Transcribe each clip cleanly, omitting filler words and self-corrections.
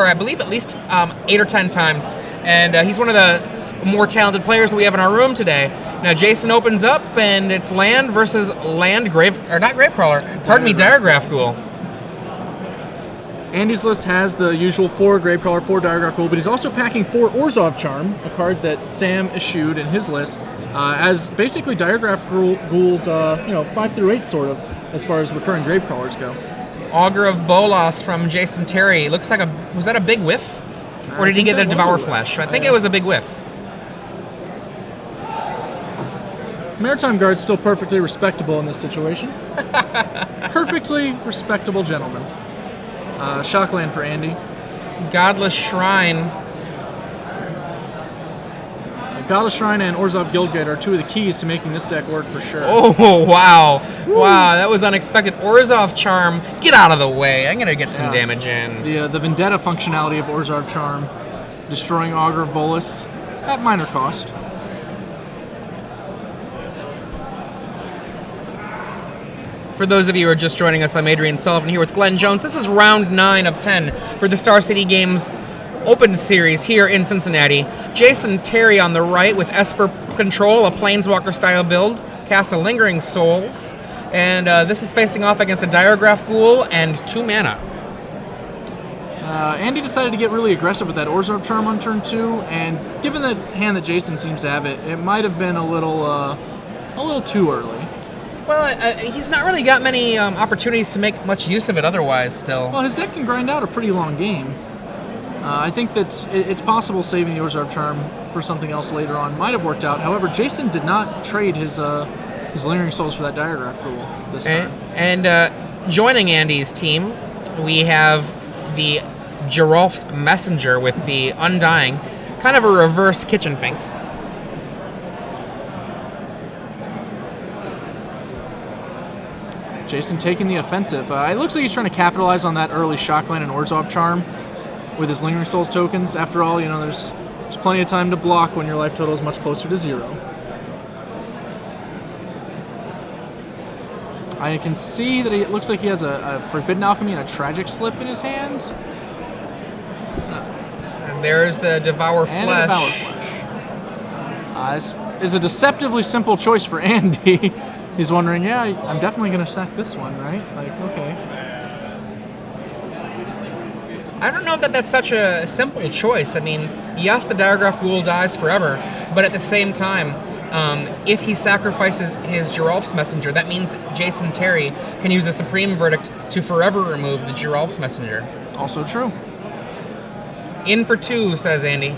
I believe, at least 8 or 10 times. And he's one of the more talented players that we have in our room today. Now, Jason opens up, and it's land versus land Diregraph Ghoul. Andy's list has the usual 4 Gravecrawler, 4 Diregraph Ghoul, but he's also packing 4 Orzhov Charm, a card that Sam eschewed in his list, as basically Diregraph Ghouls, 5 through 8 sort of, as far as recurring Gravecrawlers go. Augur of Bolas from Jason Terry. Looks like was that a big whiff? Or did he get the Devour Flesh? I think it was a big whiff. Maritime Guard's still perfectly respectable in this situation. Perfectly respectable gentleman. Shockland for Andy. Godless Shrine. Godless Shrine and Orzhov Guildgate are 2 of the keys to making this deck work for sure. Oh, wow. Woo. Wow, that was unexpected. Orzhov Charm, get out of the way. I'm going to get some damage in. The Vendetta functionality of Orzhov Charm, destroying Augur of Bolas at minor cost. For those of you who are just joining us, I'm Adrian Sullivan here with Glenn Jones. This is round 9 of 10 for the Star City Games Open Series here in Cincinnati. Jason Terry on the right with Esper Control, a Planeswalker-style build, casts a Lingering Souls, and this is facing off against a Diregraph Ghoul and 2 mana. Andy decided to get really aggressive with that Orzhov Charm on turn 2, and given the hand that Jason seems to have, it might have been a little too early. Well, he's not really got many opportunities to make much use of it otherwise still. Well, his deck can grind out a pretty long game. I think that it's possible saving the Orzhov Charm for something else later on might have worked out. However, Jason did not trade his Lingering Souls for that Diregraph Ghoul this time. And joining Andy's team, we have the Geralf's Messenger with the Undying, kind of a reverse Kitchen Finks. Jason taking the offensive. It looks like he's trying to capitalize on that early Shockland and Orzhov Charm with his Lingering Souls tokens. After all, there's plenty of time to block when your life total is much closer to 0. I can see that it looks like he has a Forbidden Alchemy and a Tragic Slip in his hand. And there's the Devour Flesh. This is a deceptively simple choice for Andy. He's wondering, yeah, I'm definitely going to sack this one, right? Like, okay. I don't know if that's such a simple choice. I mean, yes, the Diregraph Ghoul dies forever, but at the same time, if he sacrifices his Geralf's Messenger, that means Jason Terry can use a Supreme Verdict to forever remove the Geralf's Messenger. Also true. In for 2, says Andy,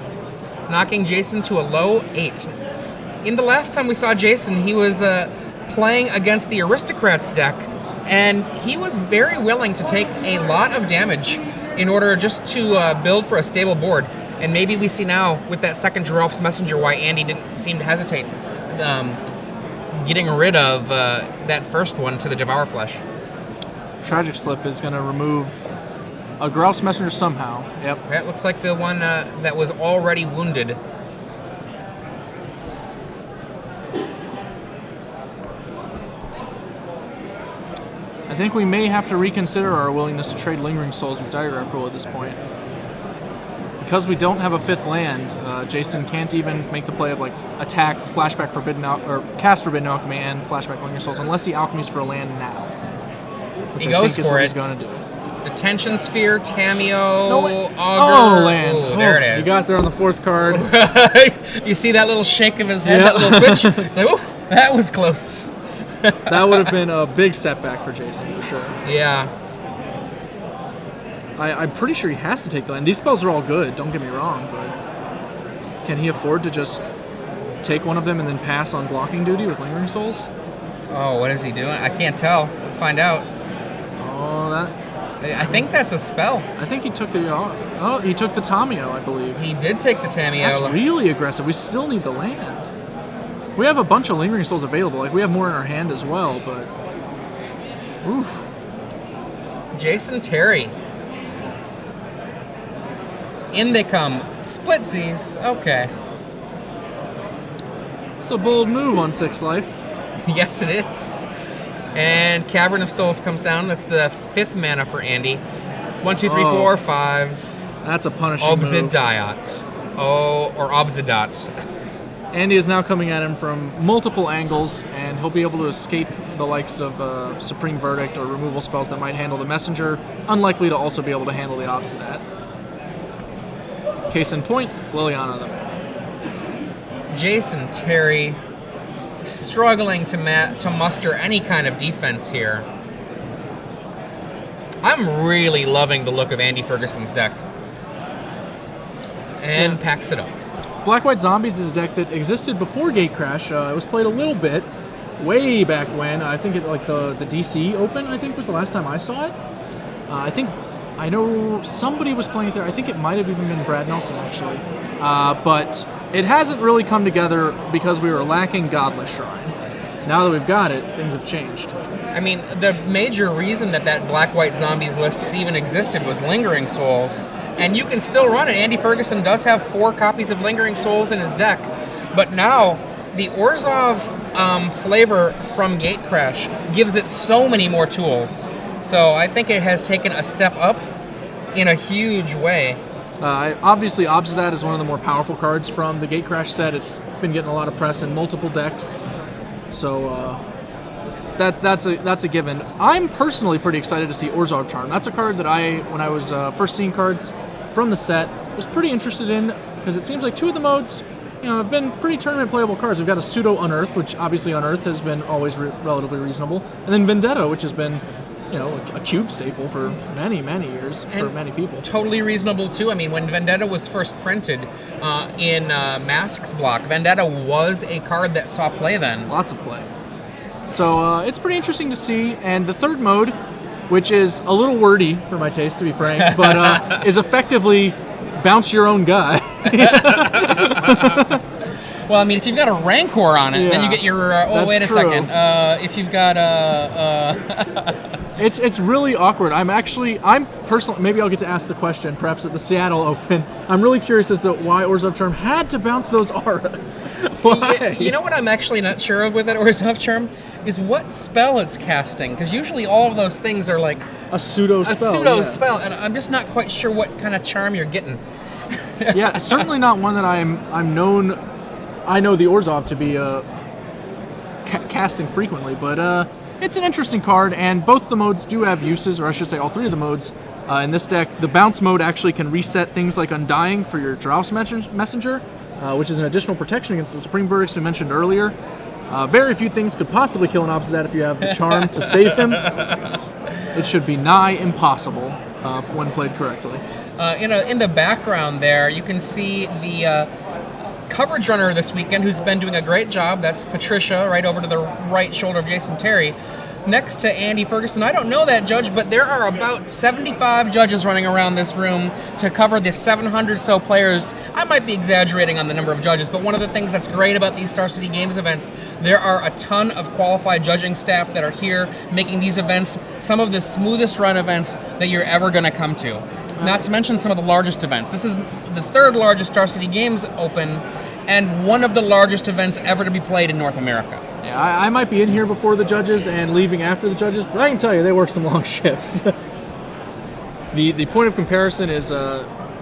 knocking Jason to a low 8. In the last time we saw Jason, he was playing against the Aristocrats deck, and he was very willing to take a lot of damage in order just to build for a stable board. And maybe we see now with that second Geralf's Messenger why Andy didn't seem to hesitate getting rid of that first one to the Devour Flesh. Tragic Slip is going to remove a Geralf's Messenger somehow. Yep. That looks like the one that was already wounded. I think we may have to reconsider our willingness to trade Lingering Souls with Diregraph Ghoul at this point. Because we don't have a 5th land, Jason can't even make the play of attack, flashback or cast Forbidden Alchemy and flashback Lingering Souls unless he alchemies for a land now. Which he I goes think is for what it. He's going to do. Detention Sphere, Tameo, Augur. Land. Ooh, there it is. You got there on the 4th card. You see that little shake of his head, that little twitch? It's like, oh, that was close. That would have been a big setback for Jason, for sure. Yeah. I'm pretty sure he has to take the land. These spells are all good, don't get me wrong, but can he afford to just take one of them and then pass on blocking duty with Lingering Souls? Oh, what is he doing? I can't tell. Let's find out. Oh, I think that's a spell. I think he took the... Oh, he took the Tameo, I believe. He did take the Tameo. That's really aggressive. We still need the land. We have a bunch of Lingering Souls available. We have more in our hand as well, but... Oof. Jason Terry. In they come. Splitsies. Okay. It's a bold move on 6 life. Yes, it is. And Cavern of Souls comes down. That's the 5th mana for Andy. 1, 2, 3, 4, 5. That's a punishing move. Obsidiat. Oh, or Obsidat. Andy is now coming at him from multiple angles, and he'll be able to escape the likes of Supreme Verdict or removal spells that might handle the Messenger, unlikely to also be able to handle the Obsidat. Case in point, Liliana the man. Jason Terry struggling to muster any kind of defense here. I'm really loving the look of Andy Ferguson's deck. And packs it up. Black-White Zombies is a deck that existed before Gatecrash. It was played a little bit, way back when. I think like the DC Open, I think, was the last time I saw it. I know somebody was playing it there. I think it might have even been Brad Nelson, actually. But it hasn't really come together because we were lacking Godless Shrine. Now that we've got it, things have changed. I mean, the major reason that Black-White Zombies lists even existed was Lingering Souls. And you can still run it. Andy Ferguson does have 4 copies of Lingering Souls in his deck. But now, the Orzhov flavor from Gatecrash gives it so many more tools. So I think it has taken a step up in a huge way. Obviously, Obsidat is one of the more powerful cards from the Gatecrash set. It's been getting a lot of press in multiple decks. So that's a given. I'm personally pretty excited to see Orzhov Charm. That's a card that when I was first seeing cards from the set, was pretty interested in, because it seems like 2 of the modes, have been pretty tournament playable cards. We've got a pseudo Unearth, which obviously Unearth has been always relatively reasonable, and then Vendetta, which has been a cube staple for many, many years for many people. Totally reasonable too. I mean, when Vendetta was first printed in Masks block, Vendetta was a card that saw play then. Lots of play. So it's pretty interesting to see. And the third mode, which is a little wordy for my taste, to be frank, but is effectively bounce your own guy. Well, I mean, if you've got a Rancor on it, then you get your... wait a second. If you've got a... It's really awkward. I'm personally... Maybe I'll get to ask the question, perhaps at the Seattle Open. I'm really curious as to why Orzhov Charm had to bounce those auras. Why? You know what I'm actually not sure of with that Orzhov Charm? Is what spell it's casting. Because usually all of those things are like... A pseudo spell. And I'm just not quite sure what kind of charm you're getting. Yeah, certainly not one that I'm known... I know the Orzhov to be casting frequently, but it's an interesting card, and both the modes do have uses, or I should say all 3 of the modes. In this deck, the bounce mode actually can reset things like Undying for your Drows Messenger, which is an additional protection against the Supreme Verdicts we mentioned earlier. Very few things could possibly kill an Obsidat if you have the charm to save him. It should be nigh impossible when played correctly. In the background there, you can see the... coverage runner this weekend who's been doing a great job. That's Patricia, right over to the right shoulder of Jason Terry. Next to Andy Ferguson, I don't know that judge, but there are about 75 judges running around this room to cover the 700 so players. I might be exaggerating on the number of judges, but one of the things that's great about these Star City Games events, there are a ton of qualified judging staff that are here making these events some of the smoothest run events that you're ever going to come to. Not to mention some of the largest events. This is the 3rd largest Star City Games Open and one of the largest events ever to be played in North America. Yeah, I might be in here before the judges and leaving after the judges, but I can tell you they work some long shifts. The point of comparison is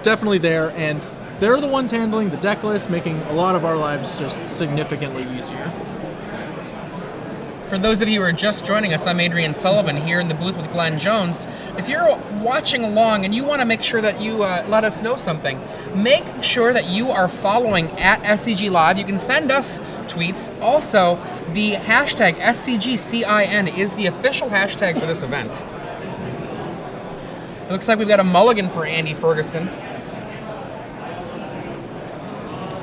definitely there, and they're the ones handling the deck list, making a lot of our lives just significantly easier. For those of you who are just joining us, I'm Adrian Sullivan here in the booth with Glenn Jones. If you're watching along and you want to make sure that you let us know something, make sure that you are following at SCG Live. You can send us tweets. Also, the hashtag SCGCIN is the official hashtag for this event. It looks like we've got a mulligan for Andy Ferguson.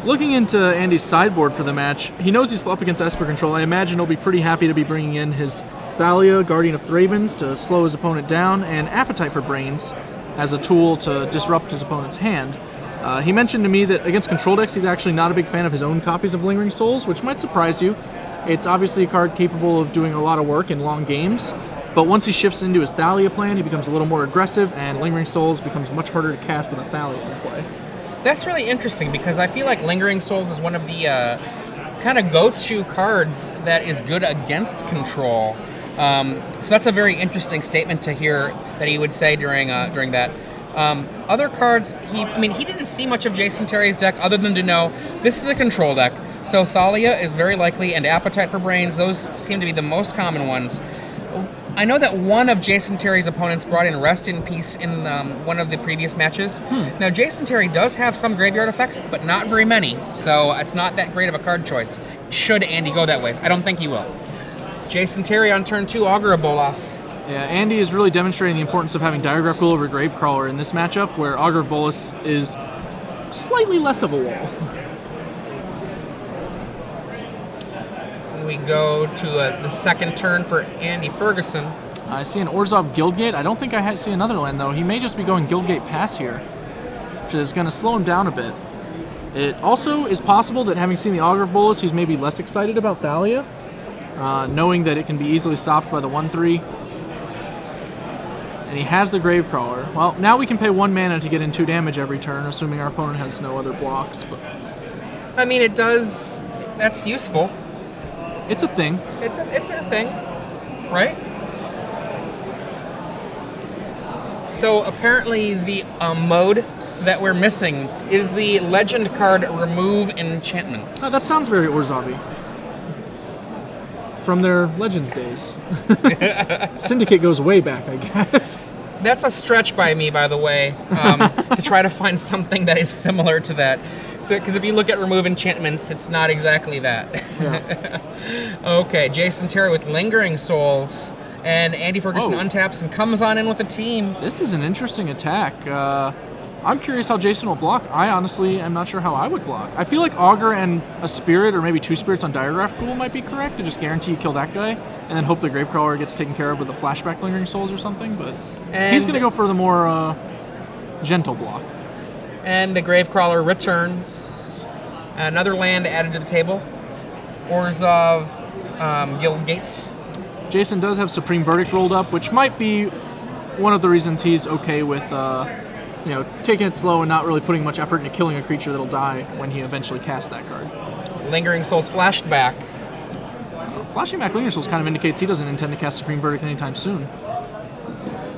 Looking into Andy's sideboard for the match, he knows he's up against Esper Control. I imagine he'll be pretty happy to be bringing in his Thalia, Guardian of Thravens, to slow his opponent down, and Appetite for Brains as a tool to disrupt his opponent's hand. He mentioned to me that against control decks, he's actually not a big fan of his own copies of Lingering Souls, which might surprise you. It's obviously a card capable of doing a lot of work in long games, but once he shifts into his Thalia plan, he becomes a little more aggressive, and Lingering Souls becomes much harder to cast with a Thalia in play. That's really interesting, because I feel like Lingering Souls is one of the kind of go-to cards that is good against control. So that's a very interesting statement to hear that he would say during that. Other cards, he didn't see much of Jason Terry's deck other than to know this is a control deck. So Thalia is very likely, and Appetite for Brains, those seem to be the most common ones. I know that one of Jason Terry's opponents brought in Rest in Peace in one of the previous matches. Now, Jason Terry does have some graveyard effects, but not very many, so it's not that great of a card choice, should Andy go that way. I don't think he will. Jason Terry on turn 2, Augur of Bolas. Yeah, Andy is really demonstrating the importance of having Diregraph Ghoul over Gravecrawler in this matchup, where Augur of Bolas is slightly less of a wall. We go to the second turn for Andy Ferguson. I see an Orzhov Guildgate. I don't think I see another land, though. He may just be going Guildgate Pass here, which is going to slow him down a bit. It also is possible that having seen the Augur of Bolas, he's maybe less excited about Thalia, knowing that it can be easily stopped by the 1/3. And he has the Gravecrawler. Well, now we can pay 1 mana to get in 2 damage every turn, assuming our opponent has no other blocks. But I mean, it does... That's useful. It's a thing. It's a thing, right? So apparently the mode that we're missing is the legend card Remove Enchantments. Oh, that sounds very Orzhov-y. From their Legends days. Syndicate goes way back, I guess. That's a stretch by me, by the way, to try to find something that is similar to that. So, because if you look at Remove Enchantments, it's not exactly that. Yeah. Okay, Jason Terry with Lingering Souls, and Andy Ferguson untaps and comes on in with a team. This is an interesting attack. I'm curious how Jason will block. I honestly am not sure how I would block. I feel like Augur and a Spirit, or maybe 2 Spirits on Diregraph Ghoul might be correct, to just guarantee you kill that guy, and then hope the Gravecrawler gets taken care of with a Flashback Lingering Souls or something, but he's going to go for the more gentle block. And the Gravecrawler returns. Another land added to the table. Orzhov Guildgate. Jason does have Supreme Verdict rolled up, which might be one of the reasons he's okay with taking it slow and not really putting much effort into killing a creature that'll die when he eventually casts that card. Lingering Souls flashed back. Flashing back Lingering Souls kind of indicates he doesn't intend to cast Supreme Verdict anytime soon.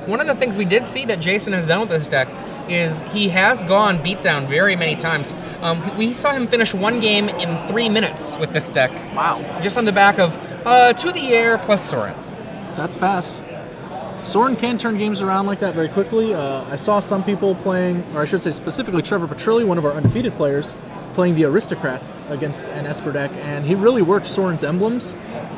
One of the things we did see that Jason has done with this deck is he has gone beatdown very many times. We saw him finish 1 game in 3 minutes with this deck. Wow. Just on the back of To the Air plus Sorin. That's fast. Sorin can turn games around like that very quickly. I saw some people playing, or I should say specifically Trevor Petrilli, one of our undefeated players, playing the Aristocrats against an Esper deck, and he really worked Sorin's emblems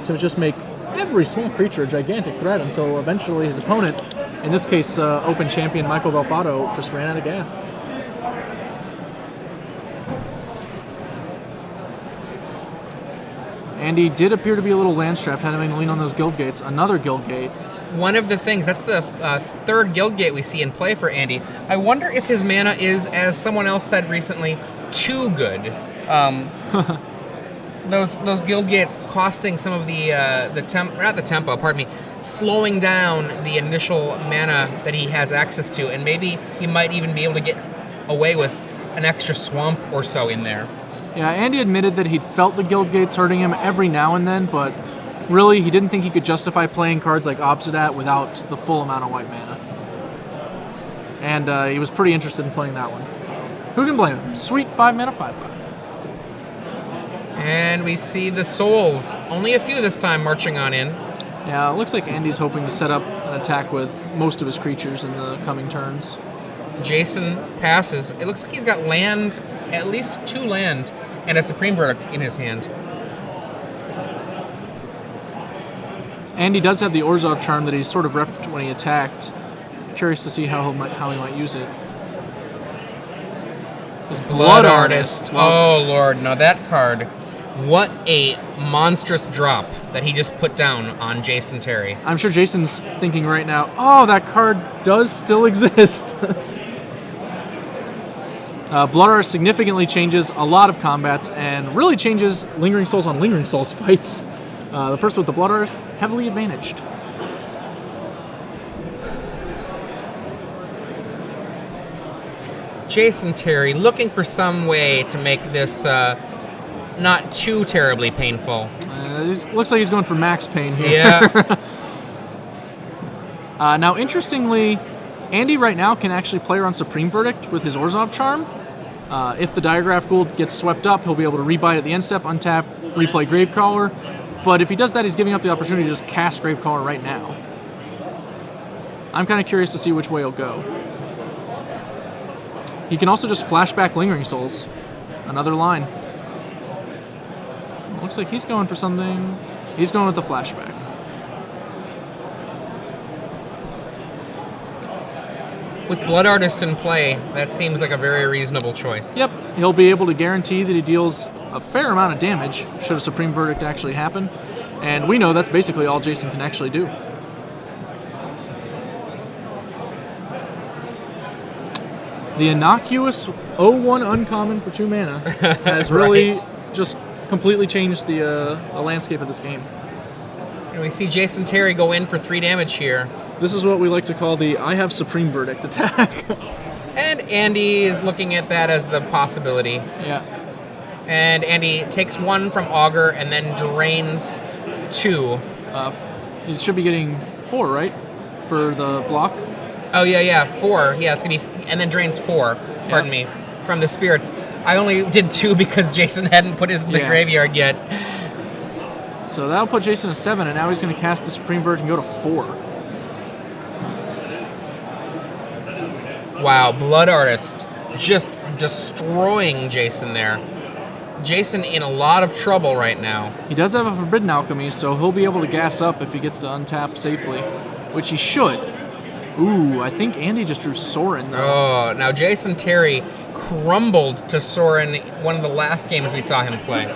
to just make every small creature a gigantic threat until eventually his opponent, in this case Open Champion Michael Valfato, just ran out of gas. Andy did appear to be a little land-strapped, having to lean on those Guildgates. Another Guildgate. One of the things, that's the 3rd Guildgate we see in play for Andy. I wonder if his mana is, as someone else said recently, too good. Those Guildgates costing some of slowing down the initial mana that he has access to, and maybe he might even be able to get away with an extra swamp or so in there. Yeah, Andy admitted that he'd felt the Guildgates hurting him every now and then, but really he didn't think he could justify playing cards like Obsidat without the full amount of white mana. And he was pretty interested in playing that one. Who can blame him? Sweet 5 mana, 5/5. And we see the Souls, only a few this time, marching on in. Yeah, it looks like Andy's hoping to set up an attack with most of his creatures in the coming turns. Jason passes. It looks like he's got land, at least 2 land, and a Supreme Verdict in his hand. Andy does have the Orzhov charm that he sort of repped when he attacked. Curious to see how he might use it. His Blood Artist. Oh, Lord. Now that card, what a monstrous drop that he just put down on Jason Terry. I'm sure Jason's thinking right now, oh, that card does still exist. Blood Artist significantly changes a lot of combats and really changes Lingering Souls on Lingering Souls fights. The person with the Blood Artist, heavily advantaged. Jason Terry looking for some way to make this not too terribly painful. Looks like he's going for max pain here. Yeah. Now, interestingly, Andy right now can actually play around Supreme Verdict with his Orzhov Charm. If the Diagraph Gold gets swept up, he'll be able to rebite at the end step, untap, replay Gravecrawler. But if he does that, he's giving up the opportunity to just cast Gravecrawler right now. I'm kind of curious to see which way he'll go. He can also just flashback Lingering Souls. Another line. Looks like he's going for something. He's going with the flashback. With Blood Artist in play, that seems like a very reasonable choice. Yep, he'll be able to guarantee that he deals a fair amount of damage should a Supreme Verdict actually happen. And we know that's basically all Jason can actually do. The innocuous 0-1 uncommon for 2 mana has really just completely changed the landscape of this game. And we see Jason Terry go in for 3 damage here. This is what we like to call the I have Supreme Verdict attack. And Andy is looking at that as the possibility. Yeah. And Andy takes 1 from Augur and then drains 2. He should be getting 4, right? For the block? Oh, yeah, 4. Yeah, it's going to be... And then drains 4, pardon me, from the spirits. I only did 2 because Jason hadn't put his in the graveyard yet. So that'll put Jason at 7, and now he's going to cast the Supreme Verdict and go to 4. Wow, Blood Artist just destroying Jason there. Jason in a lot of trouble right now. He does have a Forbidden Alchemy, so he'll be able to gas up if he gets to untap safely, which he should. Ooh, I think Andy just drew Sorin, though. Oh, now Jason Terry crumbled to Sorin one of the last games we saw him play.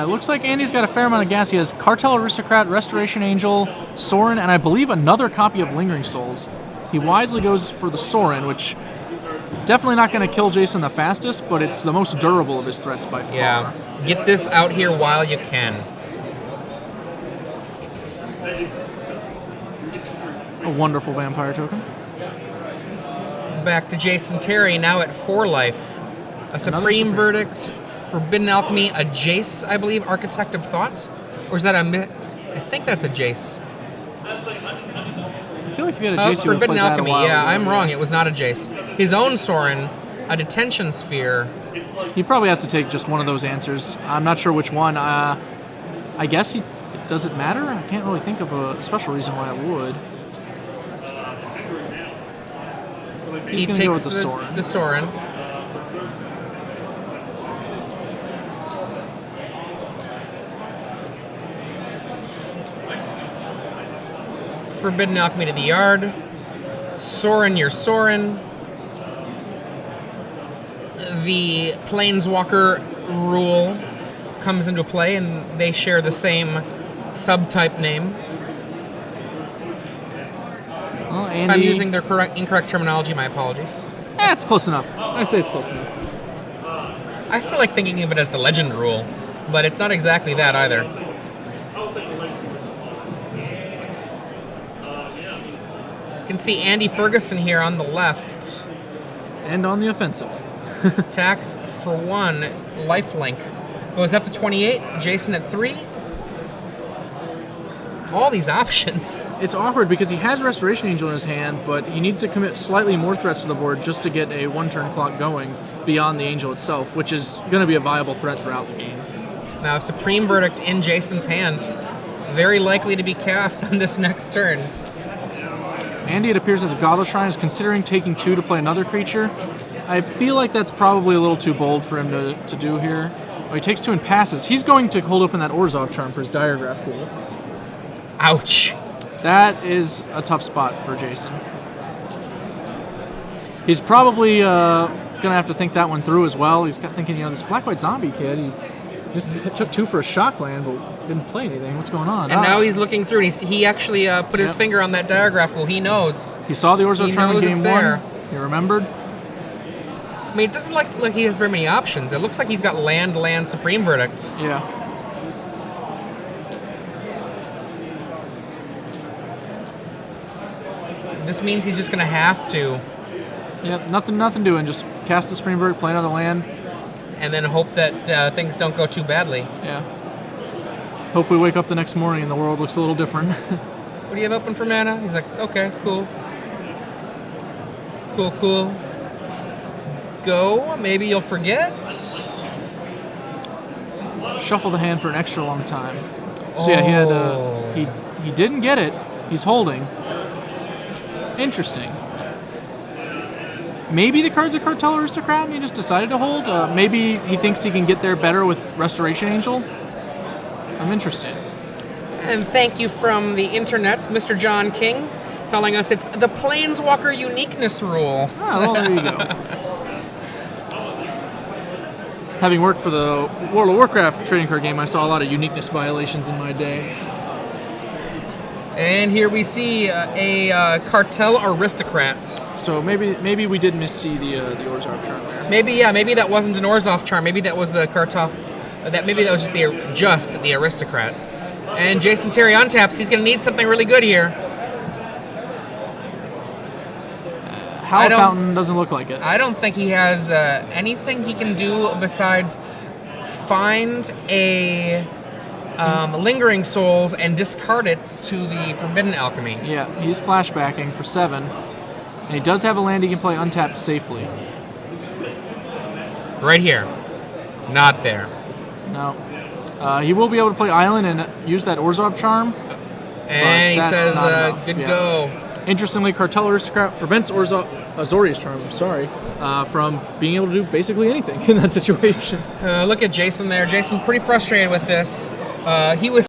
Looks like Andy's got a fair amount of gas. He has Cartel Aristocrat, Restoration Angel, Sorin, and I believe another copy of Lingering Souls. He wisely goes for the Sorin, which definitely not going to kill Jason the fastest, but it's the most durable of his threats by far. Yeah, get this out here while you can. A wonderful vampire token. Back to Jason Terry, now at 4 life. A Supreme Verdict, Forbidden Alchemy, a Jace, I believe, Architect of Thought? Or is that I think that's a Jace. I feel like if you had a Jace, you would Forbidden have Alchemy, that I'm wrong, it was not a Jace. His own Sorin, a Detention Sphere. He probably has to take just one of those answers. I'm not sure which one. I guess does it matter? I can't really think of a special reason why it would. He takes go with the Sorin. Forbidden Alchemy to the yard. Sorin, your Sorin. The Planeswalker rule comes into play, and they share the same subtype name. Well, Andy, if I'm using their incorrect terminology, my apologies. It's close enough. I say it's close enough. I still like thinking of it as the legend rule, but it's not exactly that either. You can see Andy Ferguson here on the left. And on the offensive. Tax for 1, lifelink. Goes up to 28, Jason at 3. All these options. It's awkward because he has Restoration Angel in his hand, but he needs to commit slightly more threats to the board just to get a 1-turn clock going beyond the Angel itself, which is going to be a viable threat throughout the game. Now, Supreme Verdict in Jason's hand. Very likely to be cast on this next turn. Andy, it appears as a Godless Shrine, is considering taking 2 to play another creature. I feel like that's probably a little too bold for him to do here. Oh, he takes 2 and passes. He's going to hold open that Orzhov Charm for his Diagraph Pool. Ouch. That is a tough spot for Jason. He's probably going to have to think that one through as well. He's thinking, this Black-White Zombie kid, he just took 2 for a shock land, but didn't play anything. What's going on? And now he's looking through, and he actually put his finger on that Diagraph Pool. He knows. He saw the Orzhov Charm in game 1. He remembered. I mean, it doesn't look like he has very many options. It looks like he's got land, Supreme Verdict. Yeah. This means he's just going to have to. Yep, nothing doing. Just cast the Supreme Verdict, play another land. And then hope that things don't go too badly. Yeah. Hope we wake up the next morning and the world looks a little different. What do you have open for mana? He's like, okay, cool. Cool. Go. Maybe you'll forget. Shuffle the hand for an extra long time. So yeah, he had he didn't get it. He's holding. Interesting. Maybe the card's a Cartel Aristocrat and he just decided to hold. Maybe he thinks he can get there better with Restoration Angel. I'm interested. And thank you from the internets, Mr. John King, telling us it's the Planeswalker uniqueness rule. Ah, well, there you go. Having worked for the World of Warcraft trading card game, I saw a lot of uniqueness violations in my day. And here we see a Cartel Aristocrat. So maybe we did missee the Orzhov charm there. Maybe that wasn't an Orzhov charm. Maybe that was the Kartoff. Maybe that was just the Aristocrat. And Jason Terry untaps. He's going to need something really good here. Howl Fountain doesn't look like it. I don't think he has anything he can do besides find a Lingering Souls and discard it to the Forbidden Alchemy. Yeah, he's flashbacking for 7. And he does have a land he can play untapped safely. Right here. Not there. No. He will be able to play Island and use that Orzhov charm. And he says, good go. Interestingly, Cartel Aristocrat prevents Azorius charm, from being able to do basically anything in that situation. Look at Jason there. Jason pretty frustrated with this. He was